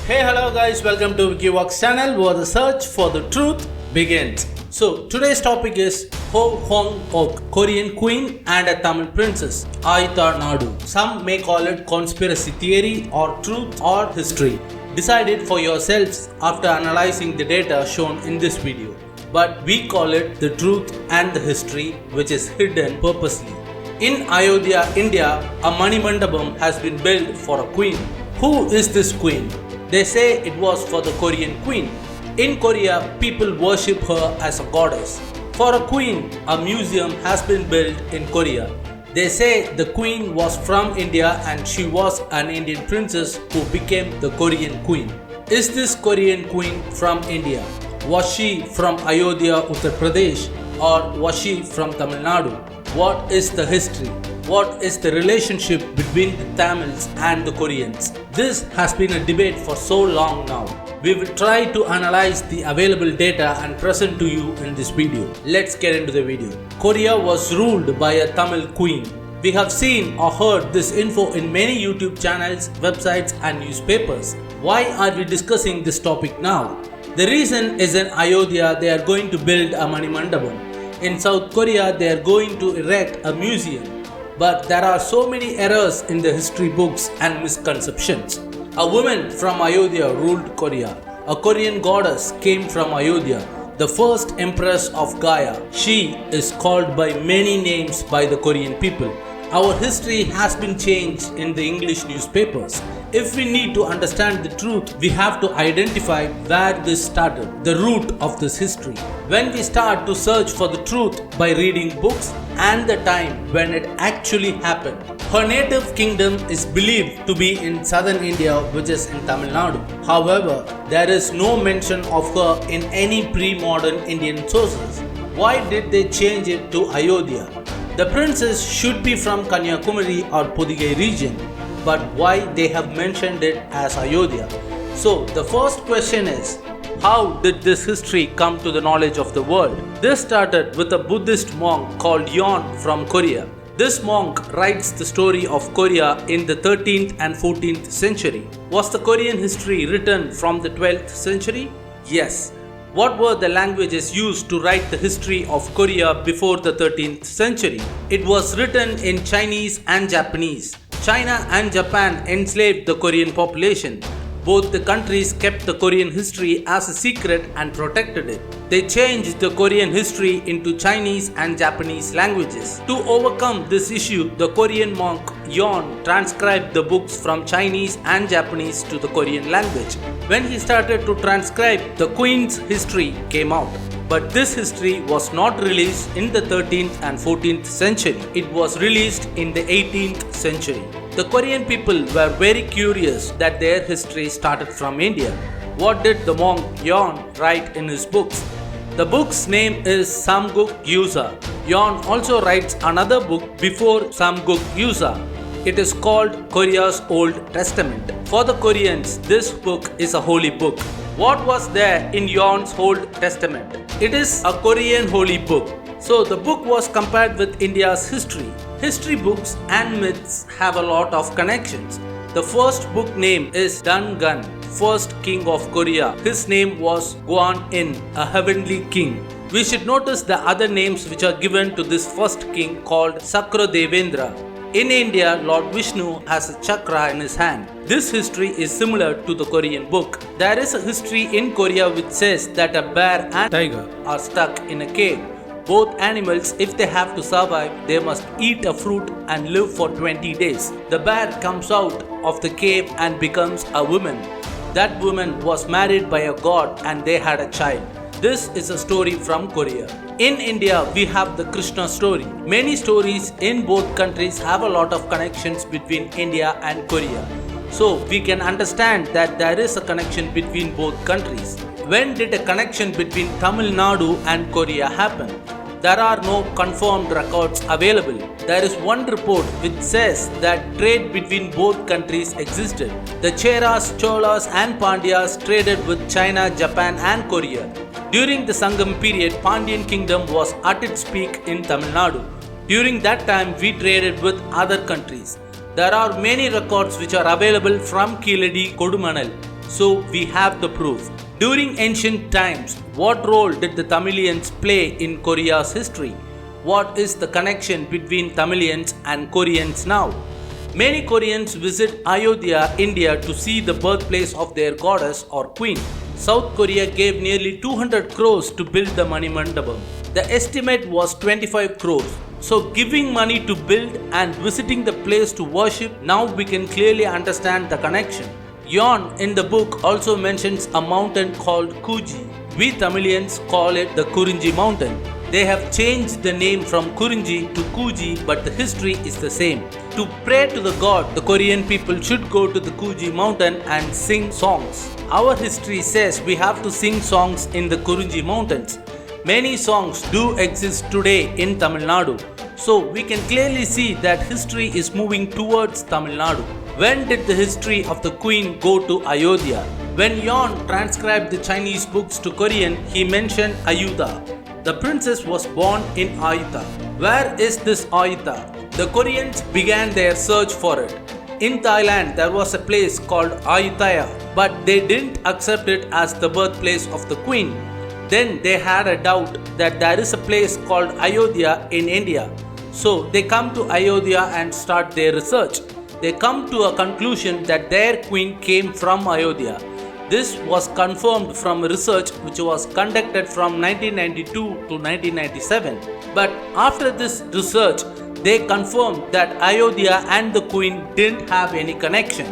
Hey, hello guys, welcome to Wiki channel where the search for the truth begins. So today's topic is Heo Hwang-ok, Korean queen and a Tamil princess, Ayuta Nadu. Some may call it conspiracy theory or truth or history. Decide it for yourselves after analyzing the data shown in this video. But we call it the truth and the history which is hidden purposely. In Ayodhya, India, a Mani Mandapam has been built for a queen. Who is this queen? They say it was for the Korean queen. In Korea, people worship her as a goddess. For a queen, a museum has been built in Korea. They say the queen was from India and she was an Indian princess who became the Korean queen. Is this Korean queen from India? Was she from Ayodhya, Uttar Pradesh, or was she from Tamil Nadu? What is the history? What is the relationship between the Tamils and the Koreans? This has been a debate for so long now. We will try to analyze the available data and present to you in this video. Let's get into the video. Korea was ruled by a Tamil queen. We have seen or heard this info in many YouTube channels, websites and newspapers. Why are we discussing this topic now? The reason is in Ayodhya they are going to build a Mani Mandapam. In South Korea they are going to erect a museum. But there are so many errors in the history books and misconceptions. A woman from Ayodhya ruled Korea. A Korean goddess came from Ayodhya, the first empress of Gaia. She is called by many names by the Korean people. Our history has been changed in the English newspapers. If we need to understand the truth, we have to identify where this started, the root of this history. When we start to search for the truth by reading books and the time when it actually happened. Her native kingdom is believed to be in southern India, which is in Tamil Nadu. However, there is no mention of her in any pre-modern Indian sources. Why did they change it to Ayodhya? The princess should be from Kanyakumari or Podigai region, but why they have mentioned it as Ayodhya? So the first question is, how did this history come to the knowledge of the world? This started with a Buddhist monk called Hwang from Korea. This monk writes the story of Korea in the 13th and 14th century. Was the Korean history written from the 12th century? Yes. What were the languages used to write the history of Korea before the 13th century? It was written in Chinese and Japanese. China and Japan enslaved the Korean population. Both the countries kept the Korean history as a secret and protected it. They changed the Korean history into Chinese and Japanese languages. To overcome this issue, the Korean monk Hwang transcribed the books from Chinese and Japanese to the Korean language. When he started to transcribe, the Queen's history came out. But this history was not released in the 13th and 14th century. It was released in the 18th century. The Korean people were very curious that their history started from India. What did the monk Hwang write in his books? The book's name is Samguk Yusa. Hwang also writes another book before Samguk Yusa. It is called Korea's Old Testament. For the Koreans, this book is a holy book. What was there in Hwang's Old Testament? It is a Korean holy book. So the book was compared with India's history. History books and myths have a lot of connections. The first book name is Dangun, first king of Korea. His name was Gwan-in, a heavenly king. We should notice the other names which are given to this first king called Sakradevendra. In India, Lord Vishnu has a chakra in his hand. This history is similar to the Korean book. There is a history in Korea which says that a bear and tiger are stuck in a cave. Both animals, if they have to survive, they must eat a fruit and live for 20 days. The bear comes out of the cave and becomes a woman. That woman was married by a god and they had a child. This is a story from Korea. In India, we have the Krishna story. Many stories in both countries have a lot of connections between India and Korea. So we can understand that there is a connection between both countries. When did a connection between Tamil Nadu and Korea happen? There are no confirmed records available. There is one report which says that trade between both countries existed. The Cheras, Cholas and Pandyas traded with China, Japan and Korea. During the Sangam period, Pandyan Kingdom was at its peak in Tamil Nadu. During that time, we traded with other countries. There are many records which are available from Keeladi, Kodumanal. So we have the proof. During ancient times, what role did the Tamilians play in Korea's history? What is the connection between Tamilians and Koreans now? Many Koreans visit Ayodhya, India to see the birthplace of their goddess or queen. South Korea gave nearly 200 crores to build the Manimandapam. The estimate was 25 crores. So giving money to build and visiting the place to worship, now we can clearly understand the connection. Yon in the book also mentions a mountain called Kuji. We Tamilians call it the Kurinji mountain. They have changed the name from Kurinji to Kuji, but the history is the same. To pray to the god, the Korean people should go to the Kuji mountain and sing songs. Our history says we have to sing songs in the Kurinji mountains. Many songs do exist today in Tamil Nadu. So we can clearly see that history is moving towards Tamil Nadu. When did the history of the queen go to Ayodhya? When Yon transcribed the Chinese books to Korean, he mentioned Ayuta. The princess was born in Ayuta. Where is this Ayuta? The Koreans began their search for it. In Thailand, there was a place called Ayutthaya, but they didn't accept it as the birthplace of the queen. Then they had a doubt that there is a place called Ayodhya in India. So they come to Ayodhya and start their research. They come to a conclusion that their queen came from Ayodhya. This was confirmed from research which was conducted from 1992 to 1997. But after this research, they confirmed that Ayodhya and the queen didn't have any connection.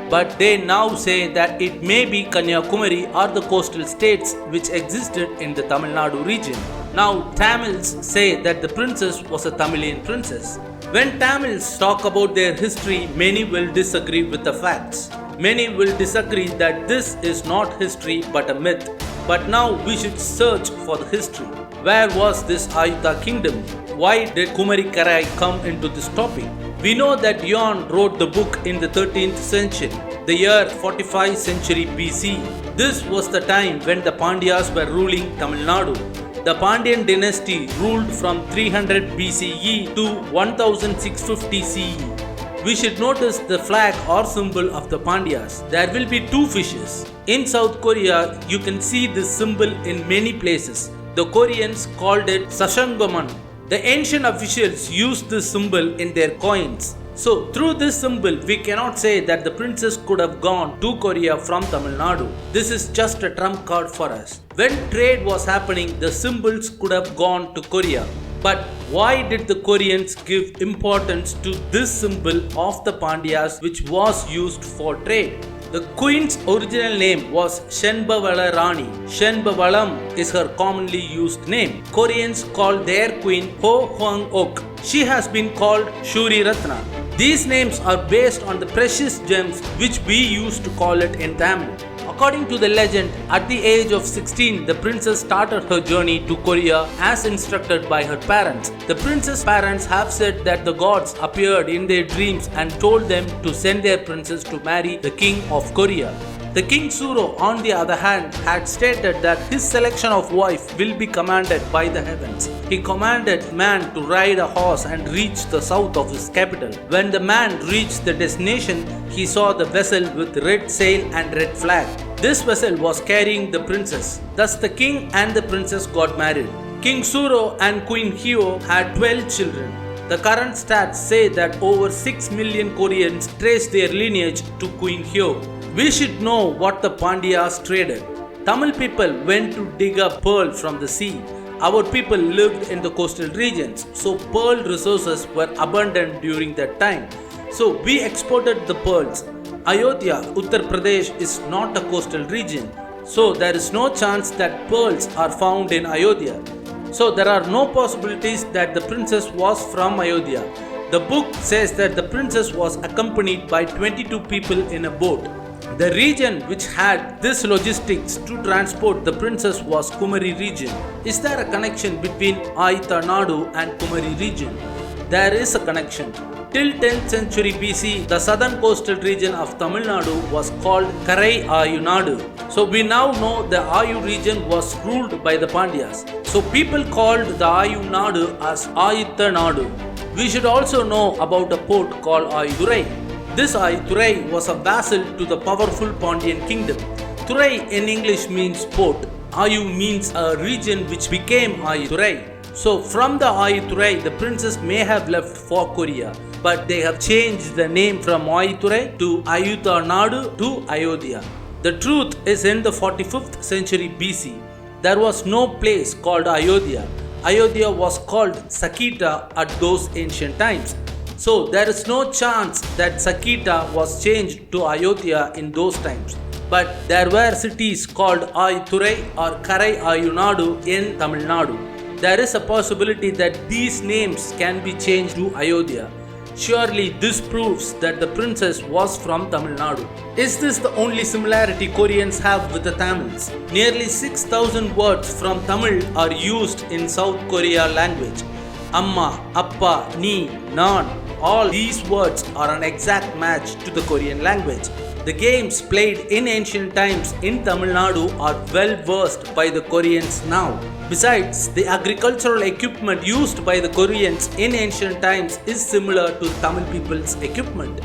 But they now say that it may be Kanyakumari or the coastal states which existed in the Tamil Nadu region. Now Tamils say that the princess was a Tamilian princess. When Tamils talk about their history, many will disagree with the facts. Many will disagree that this is not history but a myth. But now we should search for the history. Where was this Ayuta Kingdom? Why did Kumari Karai come into this topic? We know that Yon wrote the book in the 13th century, the year 45th century BC. This was the time when the Pandyas were ruling Tamil Nadu. The Pandyan dynasty ruled from 300 BCE to 1650 CE. We should notice the flag or symbol of the Pandyas. There will be two fishes. In South Korea, you can see this symbol in many places. The Koreans called it Sashangaman. The ancient officials used this symbol in their coins. So, through this symbol, we cannot say that the princess could have gone to Korea from Tamil Nadu. This is just a trump card for us. When trade was happening, the symbols could have gone to Korea. But why did the Koreans give importance to this symbol of the Pandyas which was used for trade? The queen's original name was Shenbavala Rani. Shenbavalam is her commonly used name. Koreans call their queen Heo Hwang-ok. She has been called Shuri Ratna. These names are based on the precious gems which we used to call it in Tamil. According to the legend, at the age of 16, the princess started her journey to Korea as instructed by her parents. The princess' parents have said that the gods appeared in their dreams and told them to send their princess to marry the king of Korea. The king Suro, on the other hand, had stated that his selection of wife will be commanded by the heavens. He commanded man to ride a horse and reach the south of his capital. When the man reached the destination, he saw the vessel with red sail and red flag. This vessel was carrying the princess. Thus the king and the princess got married. King Suro and Queen Heo had 12 children. The current stats say that over 6 million Koreans trace their lineage to Queen Heo. We should know what the Pandyas traded. Tamil people went to dig up pearl from the sea. Our people lived in the coastal regions, so pearl resources were abundant during that time. So we exported the pearls. Ayodhya, Uttar Pradesh is not a coastal region, so there is no chance that pearls are found in Ayodhya. So there are no possibilities that the princess was from Ayodhya. The book says that the princess was accompanied by 22 people in a boat. The region which had this logistics to transport the princess was Kumari region. Is there a connection between Ayuta Nadu and Kumari region? There is a connection. Till 10th century BC, the southern coastal region of Tamil Nadu was called Karai Ayu Nadu. So we now know the Ayu region was ruled by the Pandyas. So people called the Ayu Nadu as Ayuta Nadu. We should also know about a port called Ayudurai. This Ayudurai was a vassal to the powerful Pandyan kingdom. Thurai in English means port. Ayu means a region which became Thurai. So from the Thurai, the princess may have left for Korea, but they have changed the name from Thurai to Ayuta Nadu to Ayodhya. The truth is in the 45th century BC, there was no place called Ayodhya. Ayodhya was called Saketa at those ancient times. So there is no chance that Saketa was changed to Ayodhya in those times. But there were cities called Ayuthurai or Karai Ayunadu in Tamil Nadu. There is a possibility that these names can be changed to Ayodhya. Surely this proves that the princess was from Tamil Nadu. Is this the only similarity Koreans have with the Tamils? Nearly 6,000 words from Tamil are used in South Korea language. Amma, Appa, Ni, Nan, all these words are an exact match to the Korean language. The games played in ancient times in Tamil Nadu are well versed by the Koreans now. Besides, the agricultural equipment used by the Koreans in ancient times is similar to Tamil people's equipment.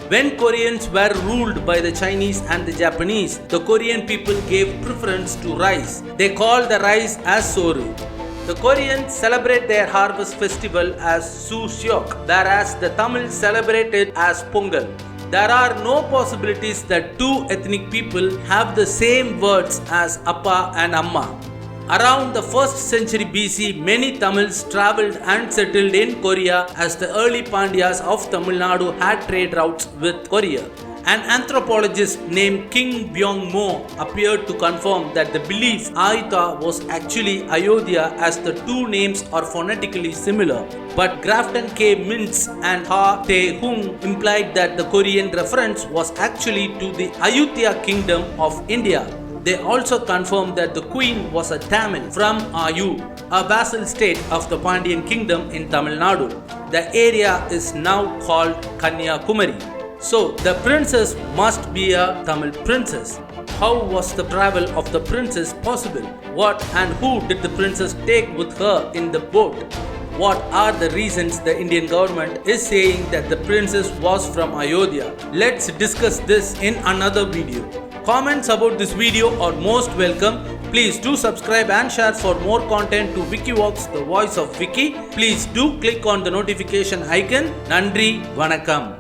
When Koreans were ruled by the Chinese and the Japanese, the Korean people gave preference to rice. They called the rice as soru. The Koreans celebrate their harvest festival as Susyok, whereas the Tamils celebrate it as Pongal. There are no possibilities that two ethnic people have the same words as Appa and Amma. Around the 1st century BC, many Tamils travelled and settled in Korea as the early Pandyas of Tamil Nadu had trade routes with Korea. An anthropologist named King Byung-mo appeared to confirm that the belief Ayutha was actually Ayodhya as the two names are phonetically similar. But Grafton K. Mintz and Ha Tae-hung implied that the Korean reference was actually to the Ayuta Kingdom of India. They also confirmed that the queen was a Tamil from Ayu, a vassal state of the Pandyan kingdom in Tamil Nadu. The area is now called Kanyakumari. So the princess must be a Tamil princess. How was the travel of the princess possible? What and who did the princess take with her in the boat? What are the reasons the Indian government is saying that the princess was from Ayodhya? Let's discuss this in another video. Comments about this video are most welcome. Please do subscribe and share for more content to WikiVox, the voice of Wiki. Please do click on the notification icon. Nandri, Vanakkam.